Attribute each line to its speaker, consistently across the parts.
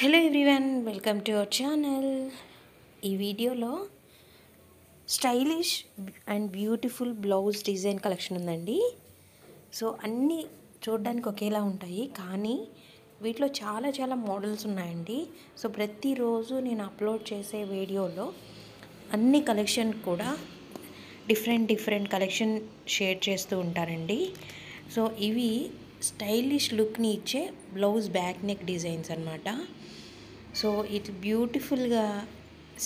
Speaker 1: Hello everyone, welcome to our channel. ఈ వీడియోలో stylish and beautiful blouse design collection ఉందండి. So అన్నీ చూడడానికి ఒకేలా ఉంటాయి, కానీ వీటిలో చాలా చాలా మోడల్స్ ఉన్నాయండి. సో ప్రతిరోజు నేను అప్లోడ్ చేసే వీడియోలో అన్ని కలెక్షన్ కూడా డిఫరెంట్ కలెక్షన్ షేర్ చేస్తూ ఉంటారండి. సో ఇవి స్టైలిష్ లుక్ని ఇచ్చే బ్లౌజ్ బ్యాక్ నెక్ డిజైన్స్ అన్నమాట. సో ఇట్లా బ్యూటిఫుల్గా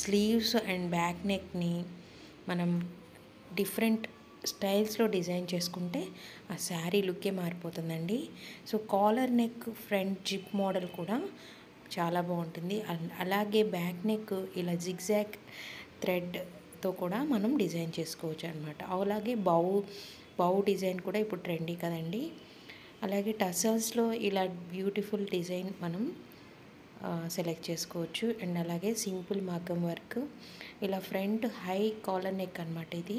Speaker 1: స్లీవ్స్ అండ్ బ్యాక్ నెక్ని మనం డిఫరెంట్ స్టైల్స్లో డిజైన్ చేసుకుంటే ఆ sari లుక్కే మారిపోతుందండి. So collar neck front zip model కూడా చాలా బాగుంటుంది. అలాగే బ్యాక్ నెక్ ఇలా జిగ్జాగ్ థ్రెడ్తో కూడా మనం డిజైన్ చేసుకోవచ్చు అనమాట. అలాగే బౌ డిజైన్ కూడా ఇప్పుడు ట్రెండీ కదండి. అలాగే టసల్స్లో ఇలా బ్యూటిఫుల్ డిజైన్ మనం సెలెక్ట్ చేసుకోవచ్చు. అండ్ అలాగే సింపుల్ మగ్గం వర్క్, ఇలా ఫ్రంట్ హై కాలర్ నెక్ అనమాట. ఇది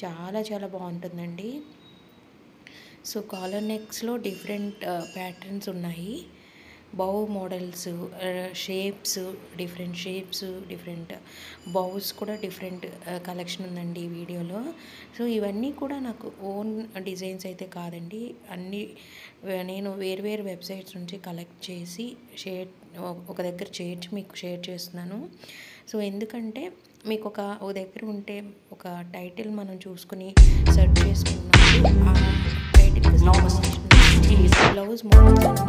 Speaker 1: చాలా చాలా బాగుంటుందండి. సో కాలర్ నెక్స్లో డిఫరెంట్ ప్యాటర్న్స్ ఉన్నాయి. బౌ మోడల్స్, షేప్స్, డిఫరెంట్ బౌస్ కూడా డిఫరెంట్ కలెక్షన్ ఉందండి ఈ వీడియోలో. సో ఇవన్నీ కూడా నాకు ఓన్ డిజైన్స్ అయితే కాదండి, అన్నీ నేను వేరు వెబ్సైట్స్ నుంచి కలెక్ట్ చేసి ఒక దగ్గర చేర్చి మీకు షేర్ చేస్తున్నాను. సో ఎందుకంటే మీకు ఒక దగ్గర ఉంటే ఒక టైటిల్ మనం చూసుకుని సెర్చ్ చేసుకున్నప్పుడు ఆ టైటిల్కి సంబంధించిన బ్లౌజ్ మోడల్స్